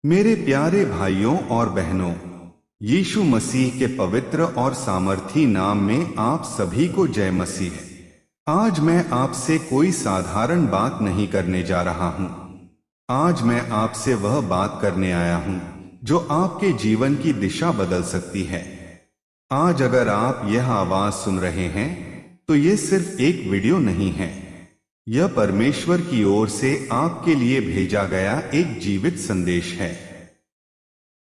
मेरे प्यारे भाइयों और बहनों, यीशु मसीह के पवित्र और सामर्थी नाम में आप सभी को जय मसीह। आज मैं आपसे कोई साधारण बात नहीं करने जा रहा हूं। आज मैं आपसे वह बात करने आया हूं जो आपके जीवन की दिशा बदल सकती है। आज अगर आप यह आवाज सुन रहे हैं तो यह सिर्फ एक वीडियो नहीं है, यह परमेश्वर की ओर से आपके लिए भेजा गया एक जीवित संदेश है।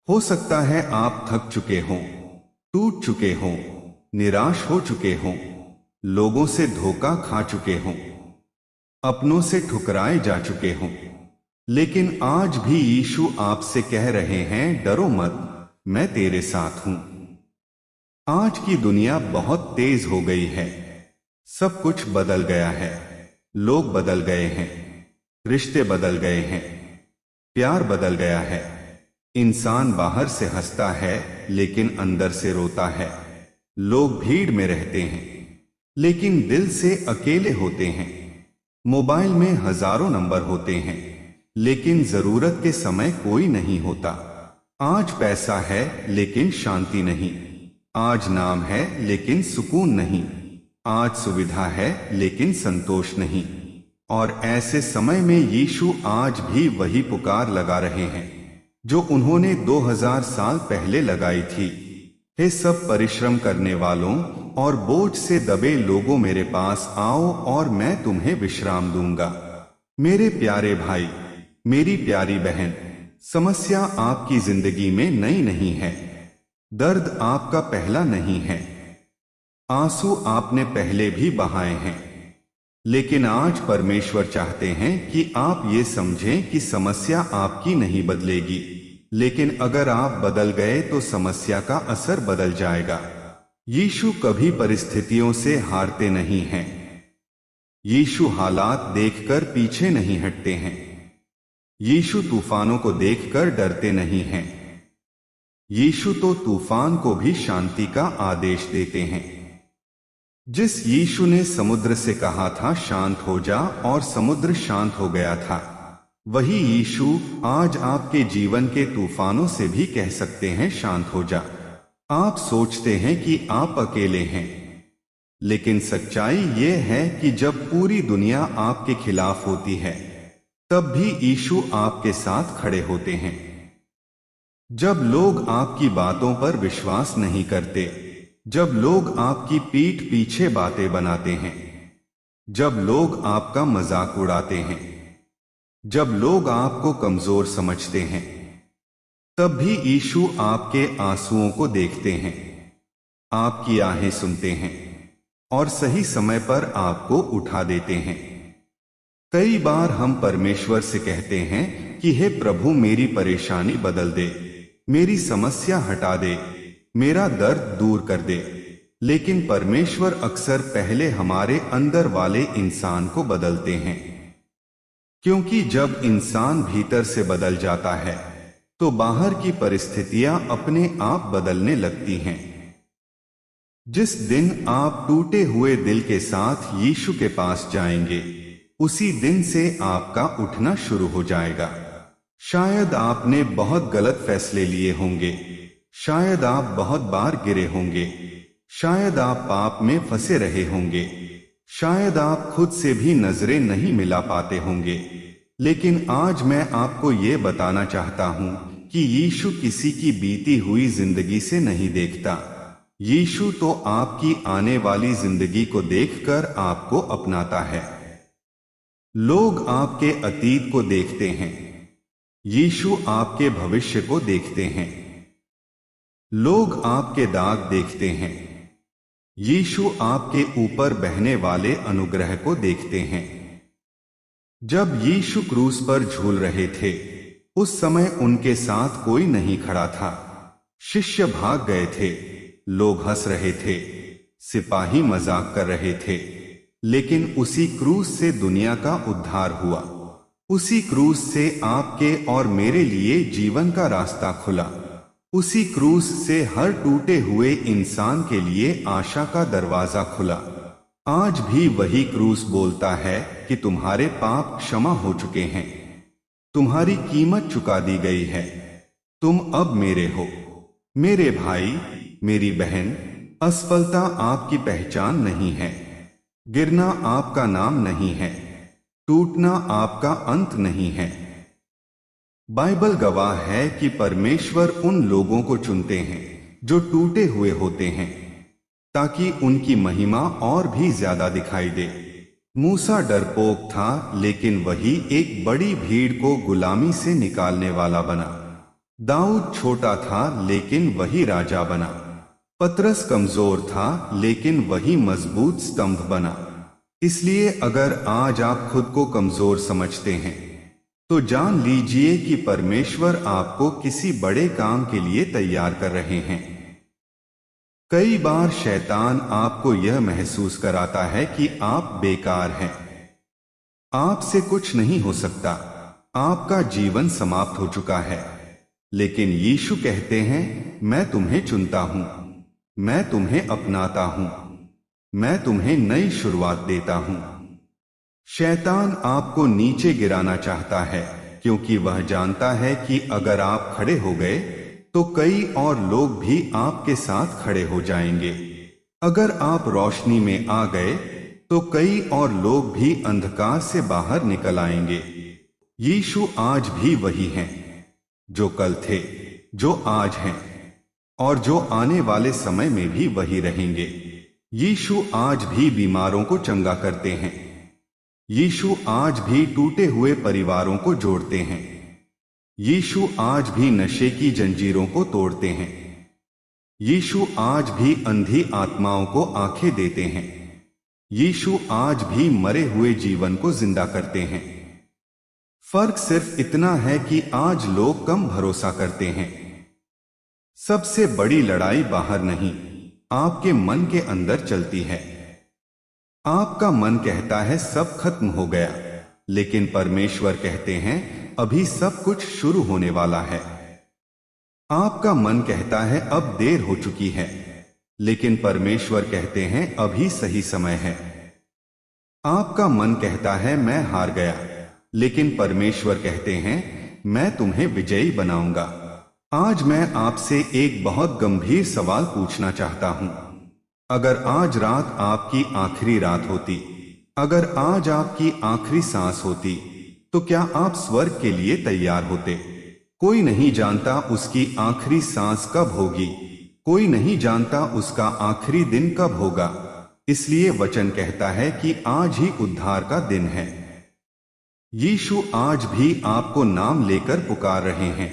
हो सकता है आप थक चुके हों, टूट चुके हों, निराश हो चुके हों, लोगों से धोखा खा चुके हों, अपनों से ठुकराए जा चुके हों, लेकिन आज भी यीशु आपसे कह रहे हैं, डरो मत, मैं तेरे साथ हूं। आज की दुनिया बहुत तेज हो गई है, सब कुछ बदल गया है, लोग बदल गए हैं, रिश्ते बदल गए हैं, प्यार बदल गया है। इंसान बाहर से हंसता है लेकिन अंदर से रोता है। लोग भीड़ में रहते हैं लेकिन दिल से अकेले होते हैं। मोबाइल में हजारों नंबर होते हैं लेकिन जरूरत के समय कोई नहीं होता। आज पैसा है लेकिन शांति नहीं, आज नाम है लेकिन सुकून नहीं, आज सुविधा है लेकिन संतोष नहीं। और ऐसे समय में यीशु आज भी वही पुकार लगा रहे हैं जो उन्होंने 2000 साल पहले लगाई थी। हे सब परिश्रम करने वालों और बोझ से दबे लोगों, मेरे पास आओ और मैं तुम्हें विश्राम दूंगा। मेरे प्यारे भाई, मेरी प्यारी बहन, समस्या आपकी जिंदगी में नई नहीं है, दर्द आपका पहला नहीं है, आंसू आपने पहले भी बहाए हैं, लेकिन आज परमेश्वर चाहते हैं कि आप ये समझें कि समस्या आपकी नहीं बदलेगी, लेकिन अगर आप बदल गए तो समस्या का असर बदल जाएगा। यीशु कभी परिस्थितियों से हारते नहीं हैं। यीशु हालात देखकर पीछे नहीं हटते हैं। यीशु तूफानों को देखकर डरते नहीं हैं। यीशु तो तूफान को भी शांति का आदेश देते हैं। जिस यीशु ने समुद्र से कहा था शांत हो जा और समुद्र शांत हो गया था, वही यीशु आज आपके जीवन के तूफानों से भी कह सकते हैं शांत हो जा। आप सोचते हैं कि आप अकेले हैं, लेकिन सच्चाई ये है कि जब पूरी दुनिया आपके खिलाफ होती है तब भी यीशु आपके साथ खड़े होते हैं। जब लोग आपकी बातों पर विश्वास नहीं करते, जब लोग आपकी पीठ पीछे बातें बनाते हैं, जब लोग आपका मजाक उड़ाते हैं, जब लोग आपको कमजोर समझते हैं, तब भी यीशु आपके आंसुओं को देखते हैं, आपकी आहें सुनते हैं और सही समय पर आपको उठा देते हैं। कई बार हम परमेश्वर से कहते हैं कि हे प्रभु, मेरी परेशानी बदल दे, मेरी समस्या हटा दे, मेरा दर्द दूर कर दे, लेकिन परमेश्वर अक्सर पहले हमारे अंदर वाले इंसान को बदलते हैं, क्योंकि जब इंसान भीतर से बदल जाता है तो बाहर की परिस्थितियां अपने आप बदलने लगती हैं। जिस दिन आप टूटे हुए दिल के साथ यीशु के पास जाएंगे, उसी दिन से आपका उठना शुरू हो जाएगा। शायद आपने बहुत गलत फैसले लिए होंगे, शायद आप बहुत बार गिरे होंगे, शायद आप पाप में फंसे रहे होंगे, शायद आप खुद से भी नजरें नहीं मिला पाते होंगे, लेकिन आज मैं आपको ये बताना चाहता हूं कि यीशु किसी की बीती हुई जिंदगी से नहीं देखता। यीशु तो आपकी आने वाली जिंदगी को देखकर आपको अपनाता है। लोग आपके अतीत को देखते हैं, यीशु आपके भविष्य को देखते हैं। लोग आपके दाग देखते हैं, यीशु आपके ऊपर बहने वाले अनुग्रह को देखते हैं। जब यीशु क्रूस पर झूल रहे थे, उस समय उनके साथ कोई नहीं खड़ा था। शिष्य भाग गए थे, लोग हंस रहे थे, सिपाही मजाक कर रहे थे, लेकिन उसी क्रूस से दुनिया का उद्धार हुआ। उसी क्रूस से आपके और मेरे लिए जीवन का रास्ता खुला। उसी क्रूस से हर टूटे हुए इंसान के लिए आशा का दरवाजा खुला। आज भी वही क्रूस बोलता है कि तुम्हारे पाप क्षमा हो चुके हैं, तुम्हारी कीमत चुका दी गई है, तुम अब मेरे हो। मेरे भाई, मेरी बहन, असफलता आपकी पहचान नहीं है। गिरना आपका नाम नहीं है। टूटना आपका अंत नहीं है। बाइबल गवाह है कि परमेश्वर उन लोगों को चुनते हैं जो टूटे हुए होते हैं, ताकि उनकी महिमा और भी ज्यादा दिखाई दे। मूसा डरपोक था, लेकिन वही एक बड़ी भीड़ को गुलामी से निकालने वाला बना। दाऊद छोटा था, लेकिन वही राजा बना। पतरस कमजोर था, लेकिन वही मजबूत स्तंभ बना। इसलिए अगर आज आप खुद को कमजोर समझते हैं, तो जान लीजिए कि परमेश्वर आपको किसी बड़े काम के लिए तैयार कर रहे हैं। कई बार शैतान आपको यह महसूस कराता है कि आप बेकार हैं, आपसे कुछ नहीं हो सकता, आपका जीवन समाप्त हो चुका है। लेकिन यीशु कहते हैं, मैं तुम्हें चुनता हूं, मैं तुम्हें अपनाता हूं, मैं तुम्हें नई शुरुआत देता हूं। शैतान आपको नीचे गिराना चाहता है, क्योंकि वह जानता है कि अगर आप खड़े हो गए तो कई और लोग भी आपके साथ खड़े हो जाएंगे। अगर आप रोशनी में आ गए तो कई और लोग भी अंधकार से बाहर निकल आएंगे। यीशु आज भी वही हैं, जो कल थे, जो आज हैं और जो आने वाले समय में भी वही रहेंगे। यीशु आज भी बीमारों को चंगा करते हैं। यीशु आज भी टूटे हुए परिवारों को जोड़ते हैं। यीशु आज भी नशे की जंजीरों को तोड़ते हैं। यीशु आज भी अंधी आत्माओं को आंखें देते हैं। यीशु आज भी मरे हुए जीवन को जिंदा करते हैं। फर्क सिर्फ इतना है कि आज लोग कम भरोसा करते हैं। सबसे बड़ी लड़ाई बाहर नहीं, आपके मन के अंदर चलती है। आपका मन कहता है सब खत्म हो गया, लेकिन परमेश्वर कहते हैं अभी सब कुछ शुरू होने वाला है। आपका मन कहता है अब देर हो चुकी है, लेकिन परमेश्वर कहते हैं अभी सही समय है। आपका मन कहता है मैं हार गया, लेकिन परमेश्वर कहते हैं मैं तुम्हें विजयी बनाऊंगा। आज मैं आपसे एक बहुत गंभीर सवाल पूछना चाहता हूं। अगर आज रात आपकी आखिरी रात होती, अगर आज आपकी आखिरी सांस होती, तो क्या आप स्वर्ग के लिए तैयार होते? कोई नहीं जानता उसकी आखिरी सांस कब होगी, कोई नहीं जानता उसका आखिरी दिन कब होगा। इसलिए वचन कहता है कि आज ही उद्धार का दिन है। यीशु आज भी आपको नाम लेकर पुकार रहे हैं।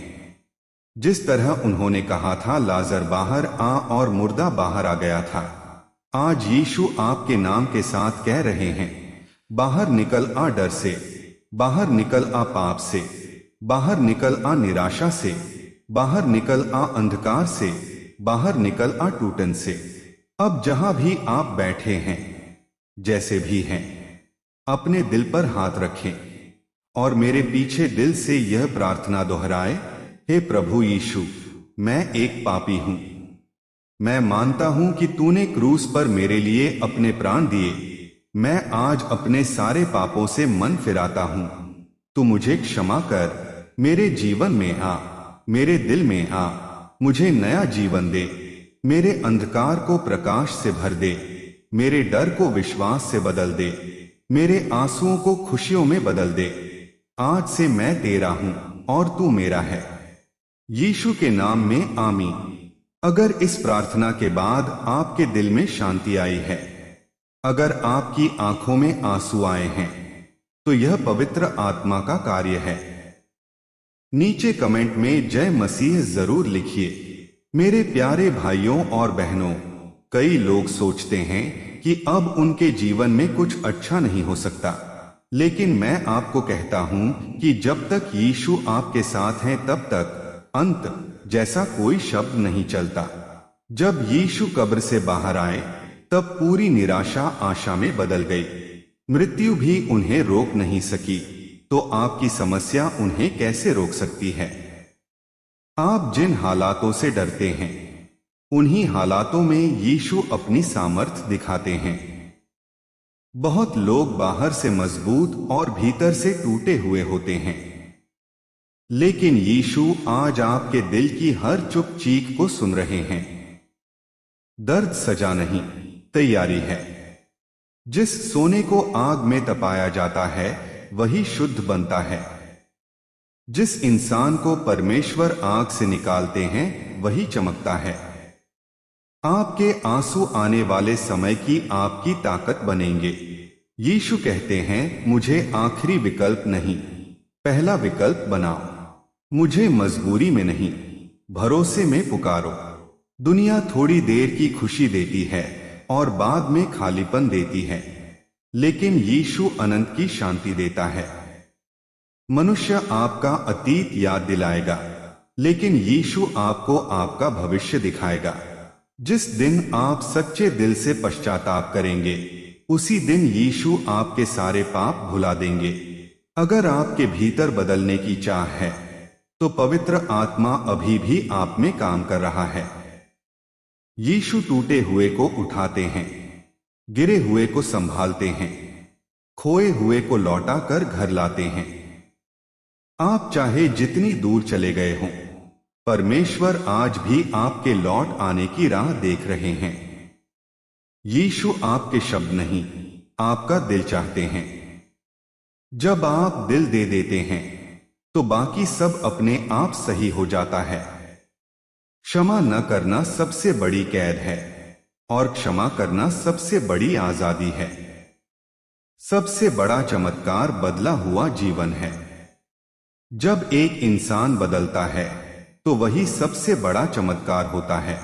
जिस तरह उन्होंने कहा था लाजर बाहर आ और मुर्दा बाहर आ गया था, आज यीशु आपके नाम के साथ कह रहे हैं, बाहर निकल आ डर से, बाहर निकल आ पाप से, बाहर निकल आ निराशा से, बाहर निकल आ अंधकार से, बाहर निकल आ टूटन से। अब जहां भी आप बैठे हैं, जैसे भी हैं, अपने दिल पर हाथ रखें और मेरे पीछे दिल से यह प्रार्थना दोहराए, हे प्रभु यीशु, मैं एक पापी हूं। मैं मानता हूं कि तूने क्रूस पर मेरे लिए अपने प्राण दिए। मैं आज अपने सारे पापों से मन फिराता हूं। तू मुझे क्षमा कर, मेरे जीवन में आ, मेरे दिल में आ, मुझे नया जीवन दे, मेरे अंधकार को प्रकाश से भर दे, मेरे डर को विश्वास से बदल दे, मेरे आंसुओं को खुशियों में बदल दे। आज से मैं तेरा हूं और तू मेरा है। यीशु के नाम में आमीन। अगर इस प्रार्थना के बाद आपके दिल में शांति आई है, अगर आपकी आंखों में आंसू आए हैं, तो यह पवित्र आत्मा का कार्य है। नीचे कमेंट में जय मसीह जरूर लिखिए। मेरे प्यारे भाइयों और बहनों, कई लोग सोचते हैं कि अब उनके जीवन में कुछ अच्छा नहीं हो सकता, लेकिन मैं आपको कहता हूं कि जब तक यीशु आपके साथ हैं तब तक अंत जैसा कोई शब्द नहीं चलता। जब यीशु कब्र से बाहर आए तब पूरी निराशा आशा में बदल गई। मृत्यु भी उन्हें रोक नहीं सकी, तो आपकी समस्या उन्हें कैसे रोक सकती है? आप जिन हालातों से डरते हैं, उन्हीं हालातों में यीशु अपनी सामर्थ दिखाते हैं। बहुत लोग बाहर से मजबूत और भीतर से टूटे हुए होते हैं। लेकिन यीशु आज आपके दिल की हर चुप चीख को सुन रहे हैं। दर्द सजा नहीं, तैयारी है। जिस सोने को आग में तपाया जाता है वही शुद्ध बनता है। जिस इंसान को परमेश्वर आग से निकालते हैं वही चमकता है। आपके आंसू आने वाले समय की आपकी ताकत बनेंगे। यीशु कहते हैं, मुझे आखिरी विकल्प नहीं, पहला विकल्प बनाओ। मुझे मजबूरी में नहीं, भरोसे में पुकारो। दुनिया थोड़ी देर की खुशी देती है और बाद में खालीपन देती है, लेकिन यीशु अनंत की शांति देता है। मनुष्य आपका अतीत याद दिलाएगा, लेकिन यीशु आपको आपका भविष्य दिखाएगा। जिस दिन आप सच्चे दिल से पश्चाताप करेंगे, उसी दिन यीशु आपके सारे पाप भुला देंगे। अगर आपके भीतर बदलने की चाह है, तो पवित्र आत्मा अभी भी आप में काम कर रहा है। यीशु टूटे हुए को उठाते हैं, गिरे हुए को संभालते हैं, खोए हुए को लौटा कर घर लाते हैं। आप चाहे जितनी दूर चले गए हों, परमेश्वर आज भी आपके लौट आने की राह देख रहे हैं। यीशु आपके शब्द नहीं, आपका दिल चाहते हैं। जब आप दिल दे देते हैं, तो बाकी सब अपने आप सही हो जाता है। क्षमा न करना सबसे बड़ी कैद है और क्षमा करना सबसे बड़ी आजादी है। सबसे बड़ा चमत्कार बदला हुआ जीवन है। जब एक इंसान बदलता है, तो वही सबसे बड़ा चमत्कार होता है।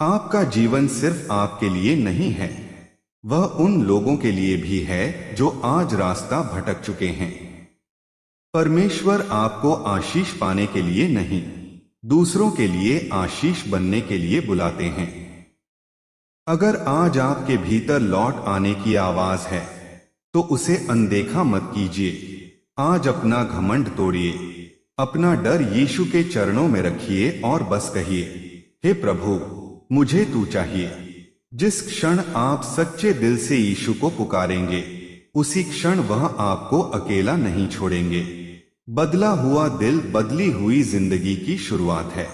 आपका जीवन सिर्फ आपके लिए नहीं है, वह उन लोगों के लिए भी है जो आज रास्ता भटक चुके हैं। परमेश्वर आपको आशीष पाने के लिए नहीं, दूसरों के लिए आशीष बनने के लिए बुलाते हैं। अगर आज आपके भीतर लौट आने की आवाज है, तो उसे अनदेखा मत कीजिए। आज अपना घमंड तोड़िए, अपना डर यीशु के चरणों में रखिए और बस कहिए, हे प्रभु, मुझे तू चाहिए। जिस क्षण आप सच्चे दिल से यीशु को पुकारेंगे, उसी क्षण वह आपको अकेला नहीं छोड़ेंगे। बदला हुआ दिल, बदली हुई जिंदगी की शुरुआत है।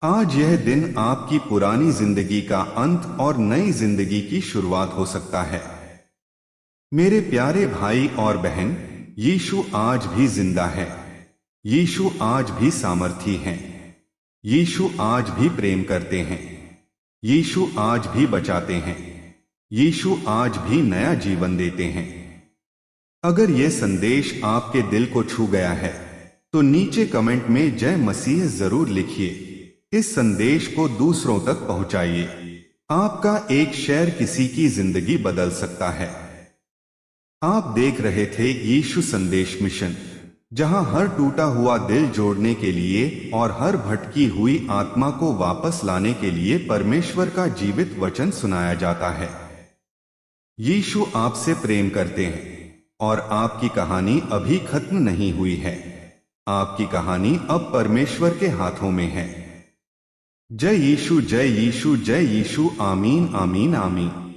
आज यह दिन आपकी पुरानी जिंदगी का अंत और नई जिंदगी की शुरुआत हो सकता है। मेरे प्यारे भाई और बहन, यीशु आज भी जिंदा है। यीशु आज भी सामर्थी हैं। यीशु आज भी प्रेम करते हैं। यीशु आज भी बचाते हैं। यीशु आज भी नया जीवन देते हैं। अगर यह संदेश आपके दिल को छू गया है, तो नीचे कमेंट में जय मसीह जरूर लिखिए। इस संदेश को दूसरों तक पहुंचाइए। आपका एक शेयर किसी की जिंदगी बदल सकता है। आप देख रहे थे यीशु संदेश मिशन, जहां हर टूटा हुआ दिल जोड़ने के लिए और हर भटकी हुई आत्मा को वापस लाने के लिए परमेश्वर का जीवित वचन सुनाया जाता है। यीशु आपसे प्रेम करते हैं और आपकी कहानी अभी खत्म नहीं हुई है। आपकी कहानी अब परमेश्वर के हाथों में है। जय यीशु, जय यीशु, जय यीशु। आमीन, आमीन, आमीन।